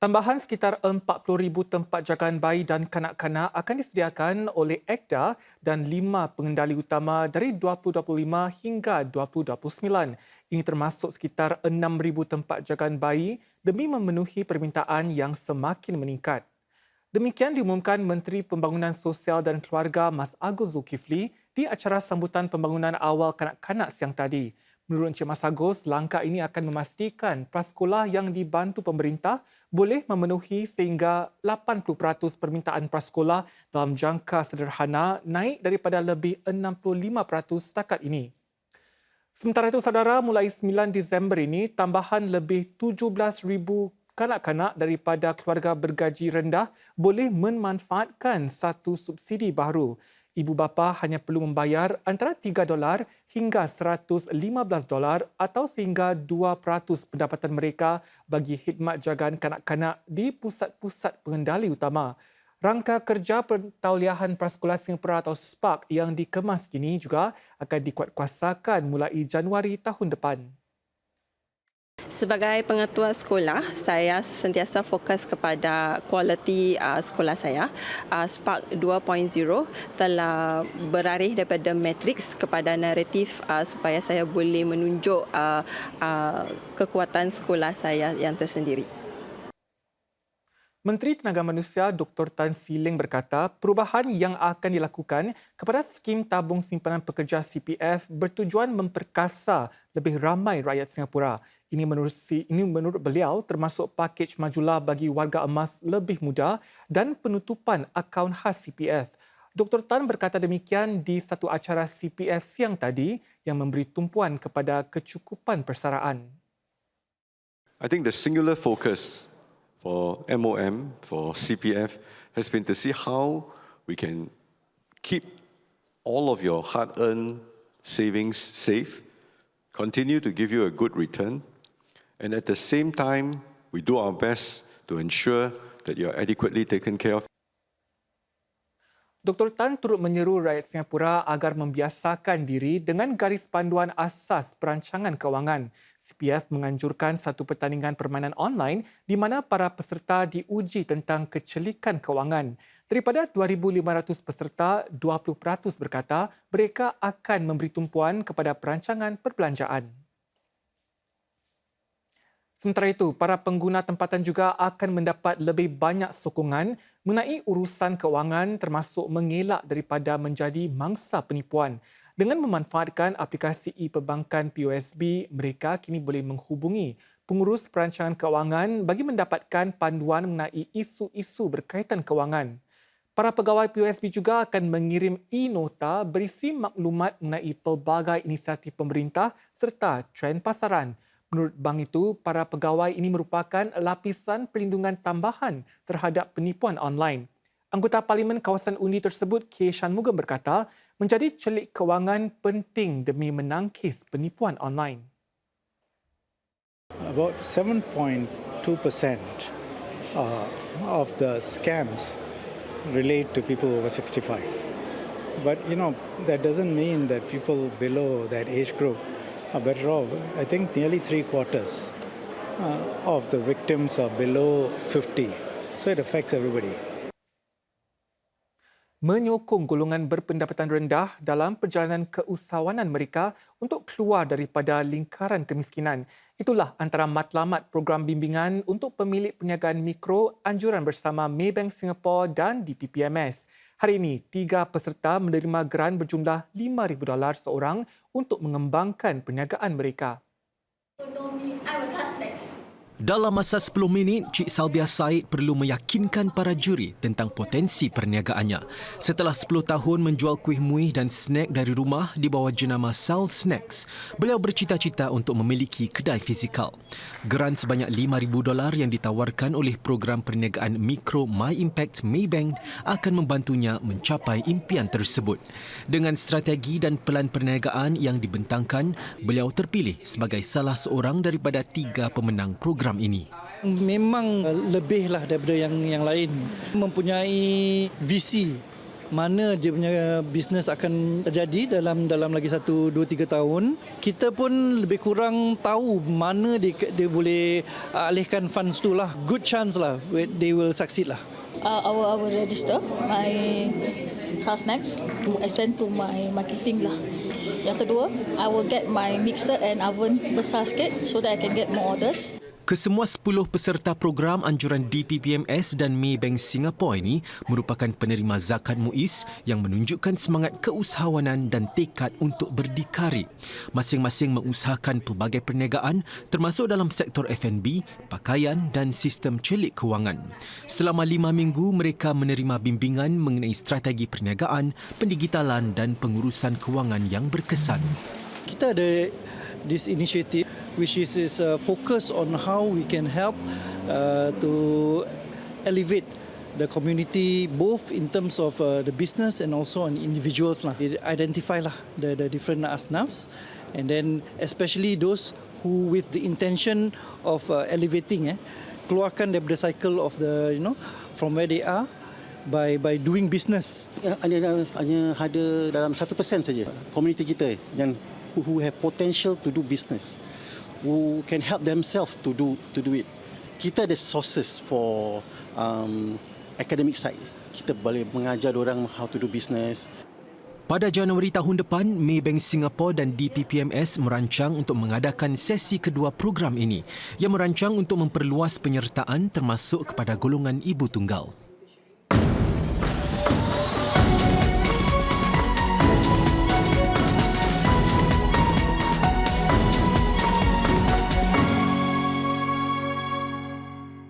Tambahan sekitar 40,000 tempat jagaan bayi dan kanak-kanak akan disediakan oleh ACDA dan 5 pengendali utama dari 2025 hingga 2029. Ini termasuk sekitar 6,000 tempat jagaan bayi demi memenuhi permintaan yang semakin meningkat. Demikian diumumkan Menteri Pembangunan Sosial dan Keluarga Mas Agus Zulkifli di acara sambutan pembangunan awal kanak-kanak siang tadi. Menurut Encik Mas Agus, langkah ini akan memastikan prasekolah yang dibantu pemerintah boleh memenuhi sehingga 80% permintaan prasekolah dalam jangka sederhana naik daripada lebih 65% setakat ini. Sementara itu, saudara, mulai 9 Disember ini, tambahan lebih 17,000 kanak-kanak daripada keluarga bergaji rendah boleh memanfaatkan satu subsidi baru. Ibu bapa hanya perlu membayar antara $3 hingga $115 atau sehingga 2% pendapatan mereka bagi khidmat jagaan kanak-kanak di pusat-pusat pengendali utama. Rangka kerja pentauliahan prasekolah Singapura atau SPARK yang dikemas kini juga akan dikuatkuasakan mulai Januari tahun depan. Sebagai pengetua sekolah, saya sentiasa fokus kepada kualiti sekolah saya. SPARK 2.0 telah beralih daripada matriks kepada naratif supaya saya boleh menunjuk kekuatan sekolah saya yang tersendiri. Menteri Tenaga Manusia Dr. Tan Sri Leng berkata perubahan yang akan dilakukan kepada skim tabung simpanan pekerja CPF bertujuan memperkasa lebih ramai rakyat Singapura. Ini menurut beliau termasuk pakej majulah bagi warga emas lebih muda dan penutupan akaun khas CPF. Dr. Tan berkata demikian di satu acara CPF siang tadi yang memberi tumpuan kepada kecukupan persaraan. I think the singular focus for MOM, for CPF, has been to see how we can keep all of your hard-earned savings safe, continue to give you a good return, and at the same time, we do our best to ensure that you're adequately taken care of. Dr. Tan turut menyeru rakyat Singapura agar membiasakan diri dengan garis panduan asas perancangan kewangan. CPF menganjurkan satu pertandingan permainan online di mana para peserta diuji tentang kecelikan kewangan. Daripada 2,500 peserta, 20% berkata mereka akan memberi tumpuan kepada perancangan perbelanjaan. Sementara itu, para pengguna tempatan juga akan mendapat lebih banyak sokongan mengenai urusan kewangan termasuk mengelak daripada menjadi mangsa penipuan. Dengan memanfaatkan aplikasi e-perbankan POSB, mereka kini boleh menghubungi pengurus perancangan kewangan bagi mendapatkan panduan mengenai isu-isu berkaitan kewangan. Para pegawai POSB juga akan mengirim e-nota berisi maklumat mengenai pelbagai inisiatif pemerintah serta trend pasaran. Menurut bank itu, para pegawai ini merupakan lapisan perlindungan tambahan terhadap penipuan online. Anggota Parlimen kawasan undi tersebut, K. Shanmugam berkata, menjadi celik kewangan penting demi menangkis penipuan online. About 7.2% of the scams relate to people over 65. But, that doesn't mean that people below that age group are better off. I think nearly 3/4 of the victims are below 50. So it affects everybody. Menyokong golongan berpendapatan rendah dalam perjalanan keusahawanan mereka untuk keluar daripada lingkaran kemiskinan. Itulah antara matlamat program bimbingan untuk pemilik perniagaan mikro anjuran bersama Maybank Singapore dan DPPMS. Hari ini, 3 peserta menerima geran berjumlah $5,000 seorang untuk mengembangkan perniagaan mereka. Dalam masa 10 minit, Cik Salbia Said perlu meyakinkan para juri tentang potensi perniagaannya. Setelah 10 tahun menjual kuih muih dan snack dari rumah di bawah jenama Sal Snacks, beliau bercita-cita untuk memiliki kedai fizikal. Geran sebanyak $5,000 yang ditawarkan oleh program perniagaan mikro My Impact Maybank akan membantunya mencapai impian tersebut. Dengan strategi dan pelan perniagaan yang dibentangkan, beliau terpilih sebagai salah seorang daripada 3 pemenang program ini. Memang lebihlah daripada yang lain, mempunyai visi mana dia punya bisnes akan terjadi dalam lagi 1, 2, 3 tahun. Kita pun lebih kurang tahu mana dia boleh alihkan funds tu lah. Good chance lah they will succeed lah. I will register my Sasnex to expand to my marketing lah. Yang kedua, I will get my mixer and oven besar sikit so that I can get more orders. Kesemua 10 peserta program anjuran DPPMS dan Maybank Singapore ini merupakan penerima zakat MUIS yang menunjukkan semangat keusahawanan dan tekad untuk berdikari. Masing-masing mengusahakan pelbagai perniagaan termasuk dalam sektor F&B, pakaian dan sistem celik kewangan. Selama 5 minggu, mereka menerima bimbingan mengenai strategi perniagaan, pendigitalan dan pengurusan kewangan yang berkesan. Kita ada this initiative which is focus on how we can help to elevate the community both in terms of the business and also on individuals lah. Identify lah the different asnafs and then especially those who with the intention of elevating keluarkan daripada cycle of the from where they are by doing business. Hanya ada dalam 1% saja komuniti kita yang who have potential to do business, who can help themselves to do it. Kita ada sources for academic side. Kita boleh mengajar orang how to do business. Pada Januari tahun depan, Maybank Singapore dan DPPMS merancang untuk mengadakan sesi kedua program ini yang merancang untuk memperluas penyertaan termasuk kepada golongan ibu tunggal.